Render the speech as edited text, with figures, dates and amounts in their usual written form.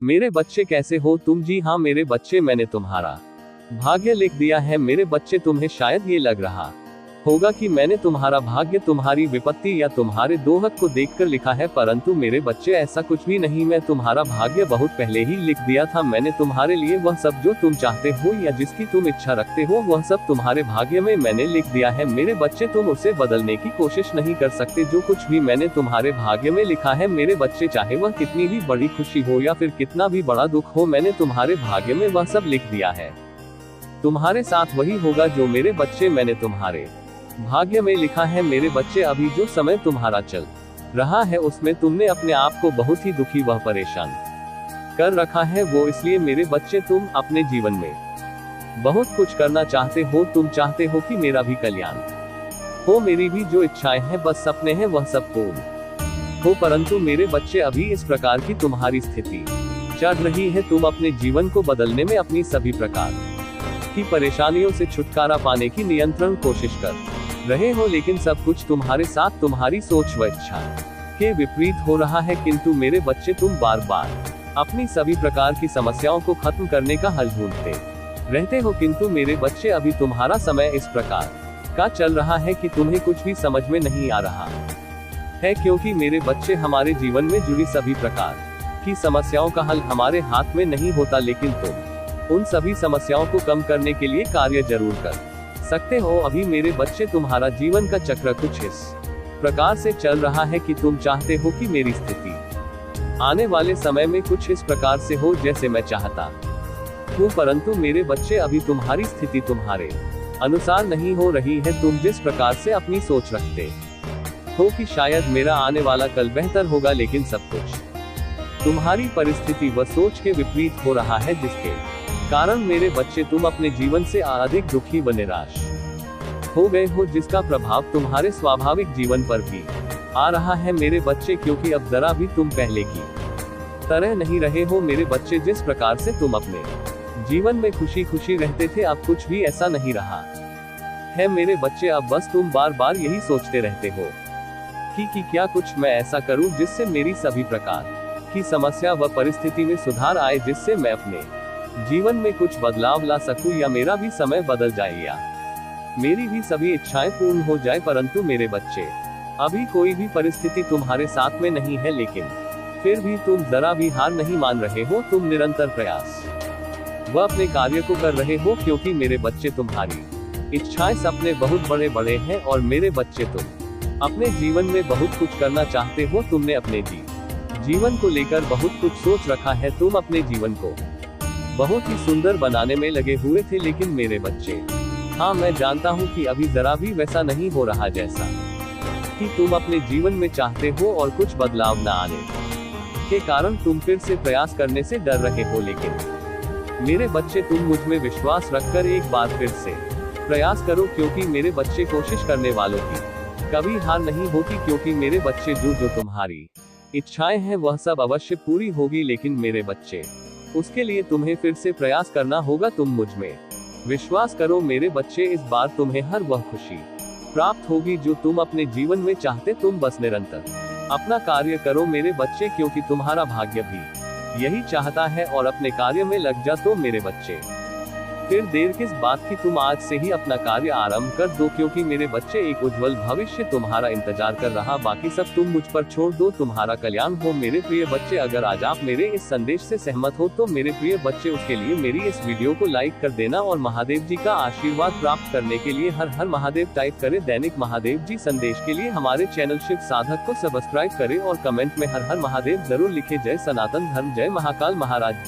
मेरे बच्चे कैसे हो तुम? जी हाँ मेरे बच्चे, मैंने तुम्हारा भाग्य लिख दिया है मेरे बच्चे। तुम्हें शायद ये लग रहा होगा कि मैंने तुम्हारा भाग्य, तुम्हारी विपत्ति या तुम्हारे दोहक को देखकर लिखा है, परंतु मेरे बच्चे ऐसा कुछ भी नहीं। मैं तुम्हारा भाग्य बहुत पहले ही लिख दिया था। मैंने तुम्हारे लिए वह सब जो तुम चाहते हो या जिसकी तुम इच्छा रखते हो, वह सब तुम्हारे भाग्य में मैंने लिख दिया है मेरे बच्चे। तुम उसे बदलने की कोशिश नहीं कर सकते। जो कुछ भी मैंने तुम्हारे भाग्य में लिखा है मेरे बच्चे, चाहे वह कितनी भी बड़ी खुशी हो या फिर कितना भी बड़ा दुख हो, मैंने तुम्हारे भाग्य में वह सब लिख दिया है। तुम्हारे साथ वही होगा जो मेरे बच्चे मैंने तुम्हारे भाग्य में लिखा है मेरे बच्चे। अभी जो समय तुम्हारा चल रहा है उसमें तुमने अपने आप को बहुत ही दुखी व परेशान कर रखा है। वो इसलिए मेरे बच्चे, तुम अपने जीवन में बहुत कुछ करना चाहते हो। तुम चाहते हो कि मेरा भी कल्याण हो, मेरी भी जो इच्छाएं हैं, बस सपने हैं, वह सब पूर्ण हो। परंतु मेरे बच्चे, अभी इस प्रकार की तुम्हारी स्थिति चढ़ रही है। तुम अपने जीवन को बदलने में अपनी सभी प्रकार की परेशानियों से छुटकारा पाने की नियंत्रण कोशिश कर रहे हो, लेकिन सब कुछ तुम्हारे साथ तुम्हारी सोच व इच्छा के विपरीत हो रहा है। किंतु मेरे बच्चे, तुम बार बार अपनी सभी प्रकार की समस्याओं को खत्म करने का हल ढूंढते रहते हो। किंतु मेरे बच्चे, अभी तुम्हारा समय इस प्रकार का चल रहा है कि तुम्हें कुछ भी समझ में नहीं आ रहा है, क्योंकि मेरे बच्चे, हमारे जीवन में जुड़ी सभी प्रकार की समस्याओं का हल हमारे हाथ में नहीं होता, लेकिन तुम उन सभी समस्याओं को कम करने के लिए कार्य जरूर कर सकते हो। अभी मेरे बच्चे, तुम्हारा जीवन का चक्र कुछ इस प्रकार से चल रहा है कि तुम चाहते हो कि मेरी स्थिति आने वाले समय में कुछ इस प्रकार से हो जैसे मैं चाहता हूँ, परंतु मेरे बच्चे, अभी तुम्हारी स्थिति तुम्हारे अनुसार नहीं हो रही है। तुम जिस प्रकार से अपनी सोच रखते हो कि शायद मेरा आने वाला कल बेहतर होगा, लेकिन सब कुछ तुम्हारी परिस्थिति व सोच के विपरीत हो रहा है, जिसके कारण मेरे बच्चे, तुम अपने जीवन से अधिक दुखी व निराश हो गए हो, जिसका प्रभाव तुम्हारे स्वाभाविक जीवन पर भी आ रहा है मेरे बच्चे। क्योंकि अब जरा भी तुम पहले की तरह नहीं रहे हो मेरे बच्चे। जिस प्रकार से तुम अपने जीवन में खुशी खुशी रहते थे, अब कुछ भी ऐसा नहीं रहा है मेरे बच्चे। अब बस तुम बार बार यही सोचते रहते हो कि क्या कुछ मैं ऐसा करूं जिससे मेरी सभी प्रकार की समस्या व परिस्थिति में सुधार आए, जिससे मैं अपने जीवन में कुछ बदलाव ला सकूं, या मेरा भी समय बदल जाए, या मेरी भी सभी इच्छाएं पूर्ण हो जाए। परंतु मेरे बच्चे, अभी कोई भी परिस्थिति तुम्हारे साथ में नहीं है, लेकिन फिर भी तुम जरा भी हार नहीं मान रहे हो। तुम निरंतर प्रयास व अपने कार्य को कर रहे हो, क्योंकि मेरे बच्चे, तुम्हारी इच्छाएं, सपने बहुत बड़े बड़े हैं। और मेरे बच्चे, तुम अपने जीवन में बहुत कुछ करना चाहते हो। तुमने अपने जीवन को लेकर बहुत कुछ सोच रखा है। तुम अपने जीवन को बहुत ही सुंदर बनाने में लगे हुए थे, लेकिन मेरे बच्चे, हाँ मैं जानता हूँ कि अभी जरा भी वैसा नहीं हो रहा जैसा कि तुम अपने जीवन में चाहते हो, और कुछ बदलाव न आने के कारण तुम फिर से प्रयास करने से डर रहे हो। लेकिन मेरे बच्चे, तुम मुझ में विश्वास रखकर एक बार फिर से प्रयास करो, क्योंकि मेरे बच्चे, कोशिश करने वालों की कभी हार नहीं होती। क्योंकि मेरे बच्चे, जो तुम्हारी इच्छाएं हैं वह सब अवश्य पूरी होगी, लेकिन मेरे बच्चे, उसके लिए तुम्हें फिर से प्रयास करना होगा। तुम मुझ में विश्वास करो मेरे बच्चे, इस बार तुम्हें हर वह खुशी प्राप्त होगी जो तुम अपने जीवन में चाहते। तुम बस निरंतर अपना कार्य करो मेरे बच्चे, क्योंकि तुम्हारा भाग्य भी यही चाहता है। और अपने कार्य में लग जा तो मेरे बच्चे, फिर देर किस बात की, तुम आज से ही अपना कार्य आरंभ कर दो, क्योंकि मेरे बच्चे, एक उज्जवल भविष्य तुम्हारा इंतजार कर रहा। बाकी सब तुम मुझ पर छोड़ दो, तुम्हारा कल्याण हो मेरे प्रिय बच्चे। अगर आज आप मेरे इस संदेश से सहमत हो तो मेरे प्रिय बच्चे, उसके लिए मेरी इस वीडियो को लाइक कर देना, और महादेव जी का आशीर्वाद प्राप्त करने के लिए हर हर महादेव टाइप करें। दैनिक महादेव जी संदेश के लिए हमारे चैनल शिव साधक को सब्सक्राइब करें, और कमेंट में हर हर महादेव जरूर लिखे। जय सनातन धर्म, जय महाकाल महाराज जी।